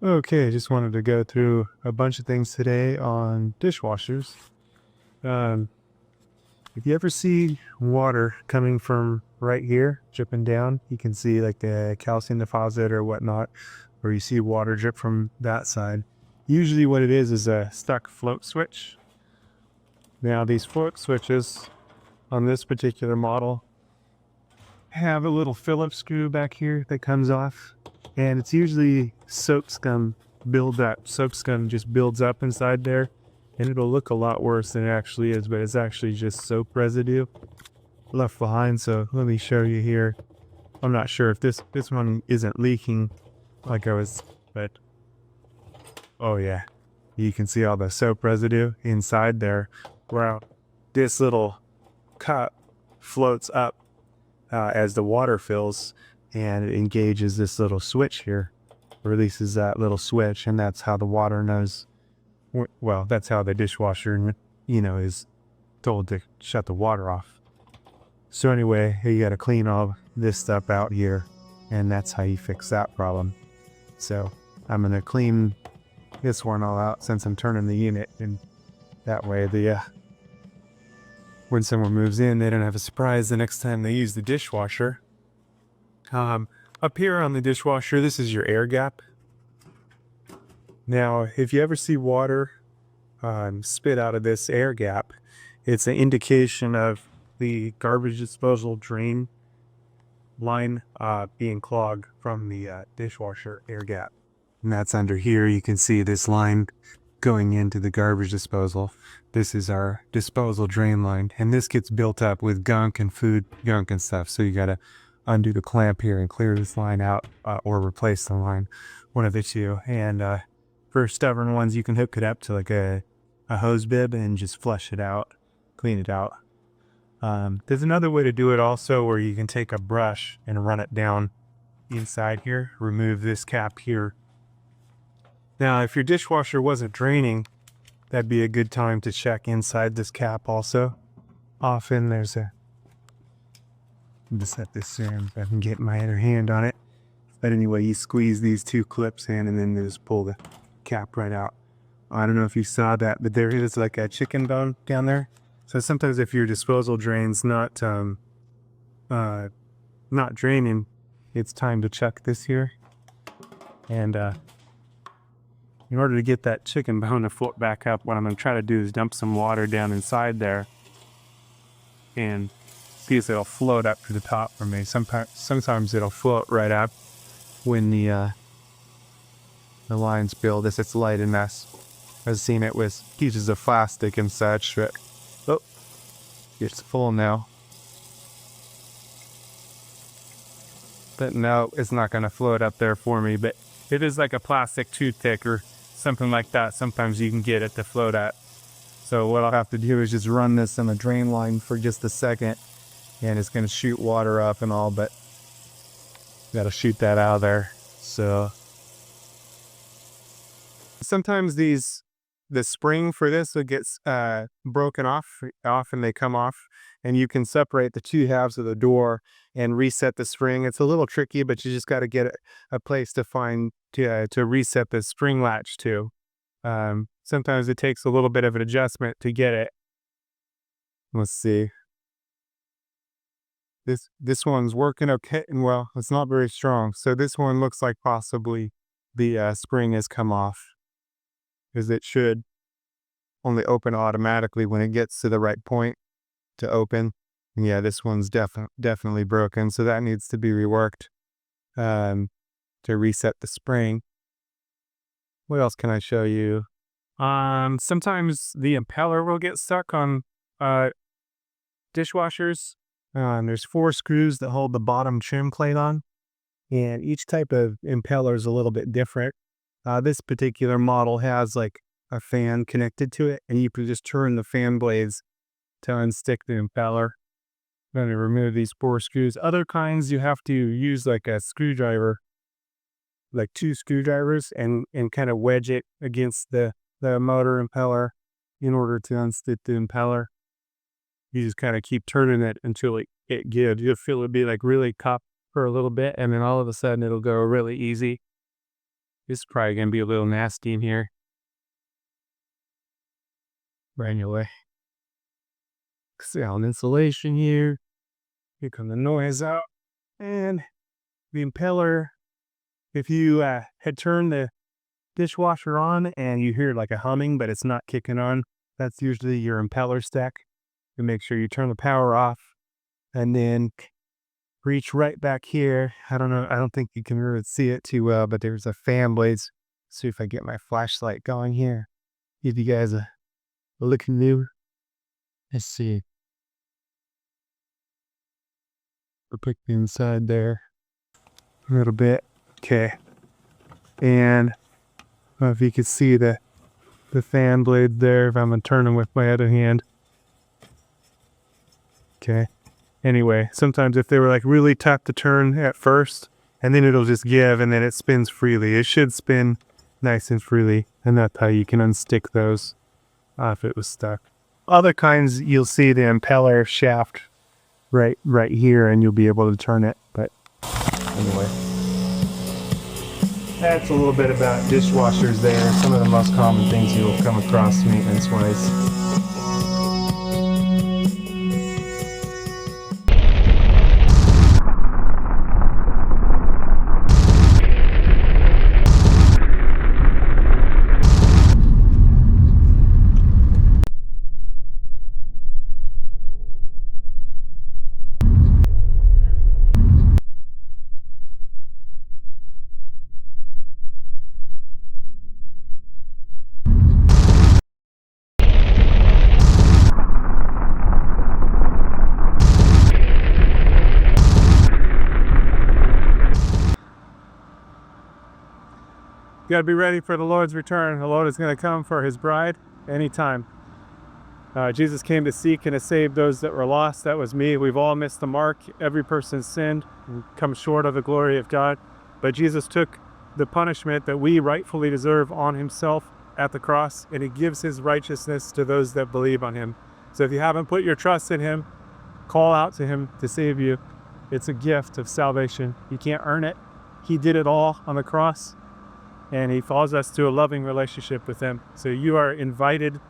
Okay, just wanted to go through a bunch of things today on dishwashers. Um, if you ever see water coming from right here, dripping down, you can see like the calcium deposit or whatnot, or you see water drip from that side. Usually what it is a stuck float switch. Now these float switches on this particular model have a little Phillips screw back here that comes off, and it's usually soap scum buildup. Soap scum just builds up inside there, and it'll look a lot worse than it actually is, but it's actually just soap residue left behind. So let me show you here. I'm not sure if this one isn't leaking like I was, but oh yeah, you can see all the soap residue inside there. Wow, this little cup floats up as the water fills, and it engages this little switch here, releases that little switch, and that's how the water knows. Well, that's how the dishwasher, is told to shut the water off. So anyway, you got to clean all this stuff out here, and that's how you fix that problem. So I'm going to clean this one all out since I'm turning the unit, and that way when someone moves in, they don't have a surprise the next time they use the dishwasher. Up here on the dishwasher, this is your air gap. Now, if you ever see water spit out of this air gap, it's an indication of the garbage disposal drain line being clogged from the dishwasher air gap. And that's under here. You can see this line going into the garbage disposal. This is our disposal drain line, and this gets built up with gunk and food gunk and stuff. So you got to undo the clamp here and clear this line out, or replace the line, one of the two. And for stubborn ones, you can hook it up to like a hose bib and just flush it out, clean it out. There's another way to do it also, where you can take a brush and run it down inside here, remove this cap here. Now, if your dishwasher wasn't draining, that'd be a good time to check inside this cap also. Often there's just set this here if I can get my other hand on it. But anyway, you squeeze these two clips in and then just pull the cap right out. I don't know if you saw that, but there is like a chicken bone down there. So sometimes if your disposal drain's not draining, it's time to check this here. And in order to get that chicken bone to float back up, what I'm going to try to do is dump some water down inside there and see if it'll float up to the top for me. Sometimes it'll float right up when the lines build. If it's light enough. I've seen it with pieces of plastic and such. But, oh, it's full now. But no, it's not going to float up there for me. But it is like a plastic toothpick or something like that. Sometimes you can get it to float at. So what I'll have to do is just run this in a drain line for just a second, and it's going to shoot water up and all, but got to shoot that out of there. So sometimes the spring for this gets broken off. Often they come off, and you can separate the two halves of the door and reset the spring. It's a little tricky, but you just got to get a place to find to reset the spring latch to. Sometimes it takes a little bit of an adjustment to get it. Let's see. This one's working okay, and well, it's not very strong. So this one looks like possibly the spring has come off, because it should only open automatically when it gets to the right point to open. Yeah, this one's definitely broken, so that needs to be reworked to reset the spring. What else can I show you? Sometimes the impeller will get stuck on dishwashers. There's 4 screws that hold the bottom trim plate on, and each type of impeller is a little bit different. This particular model has like a fan connected to it, and you can just turn the fan blades to unstick the impeller. I'm going to remove these 4 screws. Other kinds, you have to use like a screwdriver, like 2 screwdrivers, and kind of wedge it against the motor impeller in order to unstick the impeller. You just kind of keep turning it until it gives. You'll feel it be like really cupped for a little bit, and then all of a sudden it'll go really easy. It's probably gonna be a little nasty in here. But anyway, sound insulation here. Here come the noise out. And the impeller, if you had turned the dishwasher on and you hear like a humming, but it's not kicking on, that's usually your impeller stack. You make sure you turn the power off and then reach right back here. I don't know. I don't think you can really see it too well, but there's a fan blades. See if I get my flashlight going here. Give you guys a look new. Let's see. We'll pick the inside there a little bit. Okay. And I don't know if you can see the fan blade there if I'm gonna turn them with my other hand. Okay. Anyway, sometimes if they were like really tough to turn at first, and then it'll just give and then it spins freely. It should spin nice and freely, and that's how you can unstick those if it was stuck. Other kinds, you'll see the impeller shaft right here, and you'll be able to turn it. But anyway, that's a little bit about dishwashers there. Some of the most common things you'll come across maintenance-wise. You gotta be ready for the Lord's return. The Lord is gonna come for his bride anytime. Jesus came to seek and to save those that were lost. That was me. We've all missed the mark. Every person's sinned and come short of the glory of God. But Jesus took the punishment that we rightfully deserve on himself at the cross, and he gives his righteousness to those that believe on him. So if you haven't put your trust in him, call out to him to save you. It's a gift of salvation. You can't earn it. He did it all on the cross, and he calls us to a loving relationship with him. So you are invited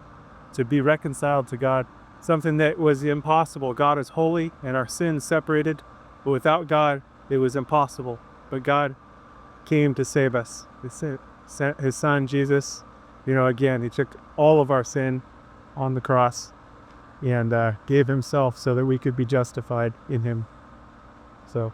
to be reconciled to God, something that was impossible. God is holy and our sins separated, but without God, it was impossible. But God came to save us. He sent his son, Jesus. Again, he took all of our sin on the cross and gave himself so that we could be justified in him. So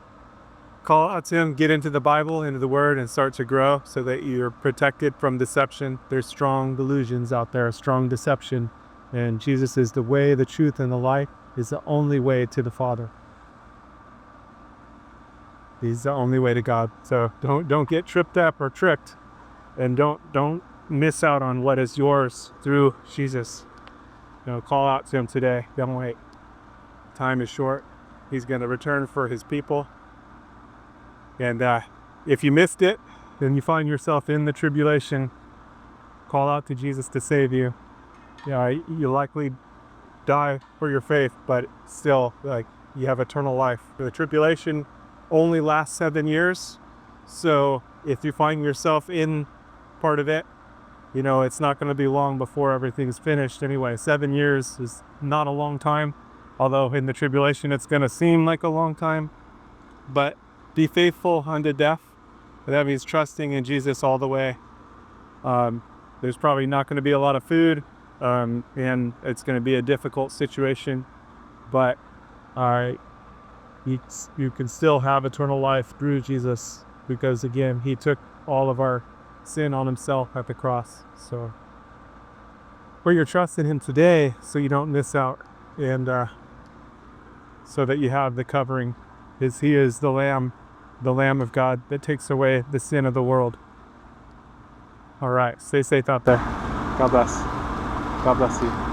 call out to him, get into the Bible, into the Word, and start to grow so that you're protected from deception. There's strong delusions out there, strong deception. And Jesus is the way, the truth, and the life. Is the only way to the Father. He's the only way to God. So don't get tripped up or tricked, and don't miss out on what is yours through Jesus. Call out to him today. Don't wait. Time is short. He's going to return for his people. And if you missed it, then you find yourself in the tribulation, call out to Jesus to save you. You likely die for your faith, but still, you have eternal life. The tribulation only lasts 7 years. So if you find yourself in part of it, it's not going to be long before everything's finished anyway. 7 years is not a long time, although in the tribulation it's going to seem like a long time. But be faithful unto death. That means trusting in Jesus all the way. There's probably not going to be a lot of food, and it's going to be a difficult situation, but you can still have eternal life through Jesus, because again, he took all of our sin on himself at the cross. So put your trust in him today so you don't miss out, and so that you have the covering. He is the Lamb of God that takes away the sin of the world. All right, stay safe out there. God bless. God bless you.